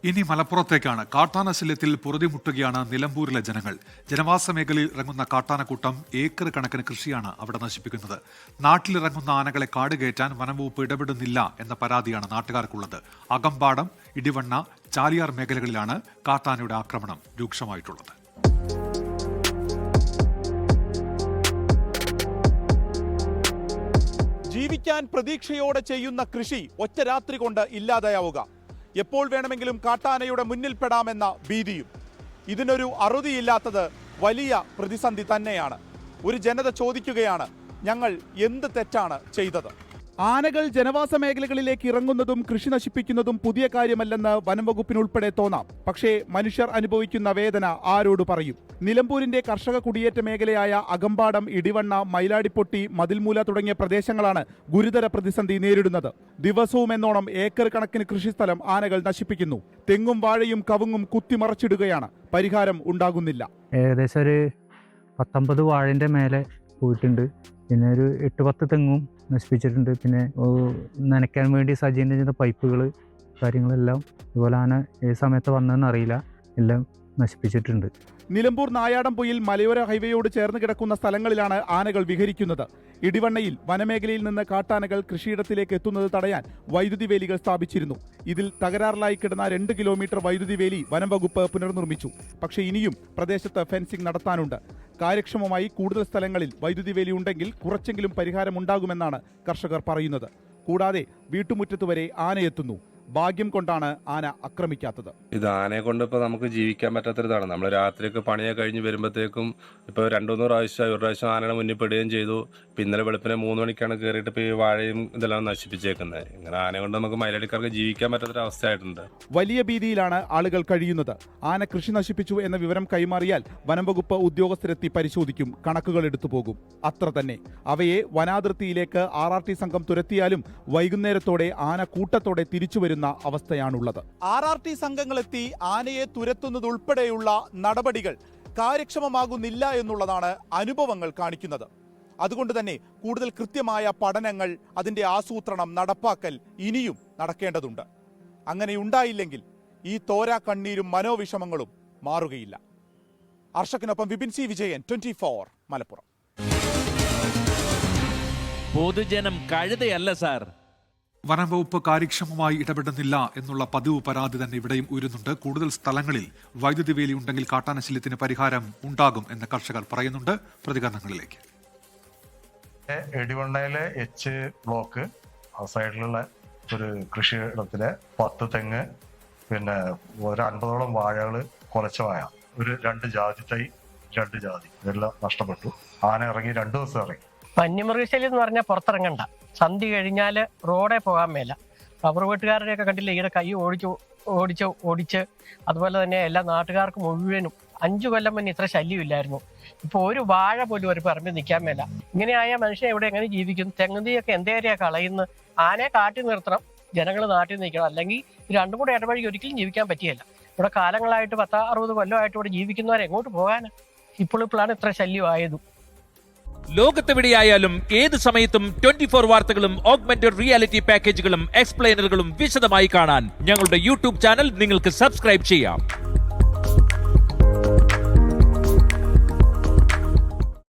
ഇനി മലപ്പുറത്തേക്കാണ്. കാട്ടാനശല്യത്തിൽ പൊറുതിമുട്ടുകയാണ് നിലമ്പൂരിലെ ജനങ്ങൾ. ജനവാസ മേഖലയിൽ ഇറങ്ങുന്ന കാട്ടാനക്കൂട്ടം ഏക്കർ കണക്കിന് കൃഷിയാണ് അവിടെ നശിപ്പിക്കുന്നത്. നാട്ടിലിറങ്ങുന്ന ആനകളെ കാടുകയറ്റാൻ വനംവകുപ്പ് ഇടപെടുന്നില്ല എന്ന പരാതിയാണ് നാട്ടുകാർക്കുള്ളത്. അകമ്പാടം, ഇടിവണ്ണ, ചാലിയാർ മേഖലകളിലാണ് കാട്ടാനയുടെ ആക്രമണം രൂക്ഷമായിട്ടുള്ളത്. ജീവിക്കാൻ പ്രതീക്ഷയോടെ ചെയ്യുന്ന കൃഷി ഒറ്റ രാത്രി കൊണ്ട് ഇല്ലാതെയാവുക, എപ്പോൾ വേണമെങ്കിലും കാട്ടാനയുടെ മുന്നിൽപ്പെടാമെന്ന ഭീതിയും. ഇതിനൊരു അറുതിയില്ലാത്തത് വലിയ പ്രതിസന്ധി തന്നെയാണ്. ഒരു ജനത ചോദിക്കുകയാണ്, ഞങ്ങൾ എന്ത് തെറ്റാണ് ചെയ്തത്? ആനകൾ ജനവാസ മേഖലകളിലേക്ക് ഇറങ്ങുന്നതും കൃഷി നശിപ്പിക്കുന്നതും പുതിയ കാര്യമല്ലെന്ന് വനം വകുപ്പിനുൾപ്പെടെ തോന്നാം. പക്ഷേ മനുഷ്യർ അനുഭവിക്കുന്ന വേദന ആരോട് പറയും? നിലമ്പൂരിന്റെ കർഷക കുടിയേറ്റ മേഖലയായ അകമ്പാടം, ഇടിവണ്ണ, മൈലാടിപ്പൊട്ടി, മതിൽമൂല തുടങ്ങിയ പ്രദേശങ്ങളാണ് ഗുരുതര പ്രതിസന്ധി നേരിടുന്നത്. ദിവസവും എന്നോണം ഏക്കർ കണക്കിന് കൃഷിസ്ഥലം ആനകൾ നശിപ്പിക്കുന്നു. തെങ്ങും വാഴയും കവുങ്ങും കുത്തിമറച്ചിടുകയാണ്. പരിഹാരം ഉണ്ടാകുന്നില്ല. ഏകദേശം ഒരു 19 വാഴന്റെ മേലെ പോയിട്ടുണ്ട്. പിന്നെ ഒരു 8-10 തെങ്ങും നശിപ്പിച്ചിട്ടുണ്ട്. പിന്നെ നനയ്ക്കാൻ വേണ്ടി സജ്ജീകരണം ചെയ്ത പൈപ്പുകൾ കാര്യങ്ങളെല്ലാം ഇതുപോലെ ആന ഏത് സമയത്ത് വന്നതെന്ന് അറിയില്ല, എല്ലാം നശിപ്പിച്ചിട്ടുണ്ട്. നിലമ്പൂർ നായാടംപൊയിൽ മലയോര ഹൈവേയോട് ചേർന്ന് കിടക്കുന്ന സ്ഥലങ്ങളിലാണ് ആനകൾ വിഹരിക്കുന്നത്. ഇടിവണ്ണയിൽ വനമേഖലയിൽ നിന്ന് കാട്ടാനകൾ കൃഷിയിടത്തിലേക്ക് എത്തുന്നത് തടയാൻ വൈദ്യുതി വേലികൾ സ്ഥാപിച്ചിരുന്നു. ഇതിൽ തകരാറിലായി കിടന്ന 2 കിലോമീറ്റർ വൈദ്യുതി വേലി വനം വകുപ്പ് പുനർനിർമ്മിച്ചു. പക്ഷേ ഇനിയും പ്രദേശത്ത് ഫെൻസിംഗ് നടത്താനുണ്ട്. കാര്യക്ഷമമായി കൂടുതൽ സ്ഥലങ്ങളിൽ വൈദ്യുതി വേലി ഉണ്ടെങ്കിൽ കുറച്ചെങ്കിലും പരിഹാരമുണ്ടാകുമെന്നാണ് കർഷകർ പറയുന്നത്. കൂടാതെ വീട്ടുമുറ്റത്ത് വരെ ആനയെത്തുന്നു. ഭാഗ്യം കൊണ്ടാണ് ആന ആക്രമിക്കാത്തത്. ഇത് ആനയെ കൊണ്ട് ഇപ്പോൾ നമുക്ക് ജീവിക്കാൻ പറ്റാത്തൊരിതാണ്. നമ്മൾ രാത്രിയൊക്കെ പണിയൊക്കെ കഴിഞ്ഞ് വരുമ്പോഴത്തേക്കും ഇപ്പോൾ 2-3 പ്രാവശ്യം ഒരു പ്രാവശ്യം ആനയുടെ മുന്നിൽ പെടുകയും ചെയ്തു. ഇന്നലെ വെളുപ്പിനെ 3 മണിക്കാണ് കയറിയിട്ട് ഇപ്പോൾ ഈ വാഴയും ഇതെല്ലാം നശിപ്പിച്ചേക്കുന്നത്. ഇങ്ങനെ ആനയെ കൊണ്ട് നമുക്ക് മൈലാടിക്കാർക്ക് ജീവിക്കാൻ പറ്റാത്തൊരവസ്ഥയായിട്ടുണ്ട്. വലിയ ഭീതിയിലാണ് ആളുകൾ കഴിയുന്നത്. ആന കൃഷി നശിപ്പിച്ചു എന്ന വിവരം കൈമാറിയാൽ വനംവകുപ്പ് ഉദ്യോഗസ്ഥരെത്തി പരിശോധിക്കും, കണക്കുകൾ എടുത്തു പോകും. അത്ര തന്നെ. അവയെ വനാതിർത്തിയിലേക്ക് RRT സംഘം തുരത്തിയാലും വൈകുന്നേരത്തോടെ ആന കൂട്ടത്തോടെ തിരിച്ചു വരുന്ന അവസ്ഥയാണുള്ളത്. RRT സംഘങ്ങളെത്തി ആനയെ തുരത്തുന്നതുൾപ്പെടെയുള്ള നടപടികൾ കാര്യക്ഷമമാകുന്നില്ല എന്നുള്ളതാണ് അനുഭവങ്ങൾ കാണിക്കുന്നത്. അതുകൊണ്ട് തന്നെ കൂടുതൽ കൃത്യമായ പഠനങ്ങൾ, അതിന്റെ ആസൂത്രണം, നടപ്പാക്കൽ ഇനിയും നടക്കേണ്ടതുണ്ട്. അങ്ങനെ ഉണ്ടായില്ലെങ്കിൽ ഈ തോരാ കണ്ണീരും മനോവിഷമങ്ങളും മാറുകയില്ല. അർഷക്കിനൊപ്പം വിപിൻ സി വിജയൻ, 24 മലപ്പുറം. പൊതുജനം കഴുതയല്ല സാർ. വനംവകുപ്പ് കാര്യക്ഷമമായി ഇടപെടുന്നില്ല എന്നുള്ള പതിവ് പരാതി തന്നെ ഇവിടെയും ഉയരുന്നുണ്ട്. കൂടുതൽ സ്ഥലങ്ങളിൽ വൈദ്യുതി വേലി ഉണ്ടെങ്കിൽ കാട്ടാനശല്യത്തിന് പരിഹാരം ഉണ്ടാകും എന്ന് കർഷകർ പറയുന്നുണ്ട്. പ്രതികരണങ്ങളിലേക്ക്. ഇടിവണ്ണയിലെ H ബ്ലോക്ക് സൈഡിലുള്ള ഒരു കൃഷിയിടത്തിലെ 10 തെങ്ങ്, പിന്നെ ഒരു 50ഓളം വാഴകൾ, കുലച്ച വാഴ, ഒരു 2 ജാതി തൈ, 2 ജാതി ഇതെല്ലാം നഷ്ടപ്പെട്ടു. ആന ഇറങ്ങി 2 ദിവസം ഇറങ്ങി. വന്യമൃഗശല്യം എന്ന് പറഞ്ഞാൽ പുറത്തിറങ്ങണ്ട. സന്ധി കഴിഞ്ഞാൽ റോഡേ പോകാൻ മേല. റബ്ബർ വെട്ടുകാരുടെയൊക്കെ കണ്ടില്ലേ, ഈടെ കൈ ഓടിച്ച് അതുപോലെ തന്നെ എല്ലാ നാട്ടുകാർക്ക് മുഴുവനും 5 കൊല്ലം മുന്നേ ഇത്ര ശല്യമില്ലായിരുന്നു. ഇപ്പോൾ ഒരു വാഴ പോലും ഒരു പറമ്പിൽ നിൽക്കാൻ മേല. ഇങ്ങനെയായ മനുഷ്യൻ ഇവിടെ എങ്ങനെ ജീവിക്കും? തെങ്ങുതീയൊക്കെ എന്തേരെയാ കളയുന്നു? ആനയെ കാട്ടി നിർത്തണം, ജനങ്ങൾ നാട്ടിൽ നിൽക്കണം. അല്ലെങ്കിൽ ഈ രണ്ടും കൂടെ ഇടവഴി ഒരിക്കലും ജീവിക്കാൻ പറ്റിയല്ല. ഇവിടെ കാലങ്ങളായിട്ട് 10-60 കൊല്ലമായിട്ട് ഇവിടെ ജീവിക്കുന്നവരെ എങ്ങോട്ട് പോകാനാ? ഇപ്പോഴാണ് ഇത്ര ശല്യമായത്. ലോകത്തെവിടെയായാലും ഏത് സമയത്തും 24 വാർത്തകളും ഓഗ്മെന്റഡ് റിയാലിറ്റി പാക്കേജുകളും എക്സ്പ്ലെയിനറുകളും വിശദമായി കാണാൻ ഞങ്ങളുടെ YouTube ചാനൽ നിങ്ങൾക്ക് സബ്സ്ക്രൈബ് ചെയ്യാം.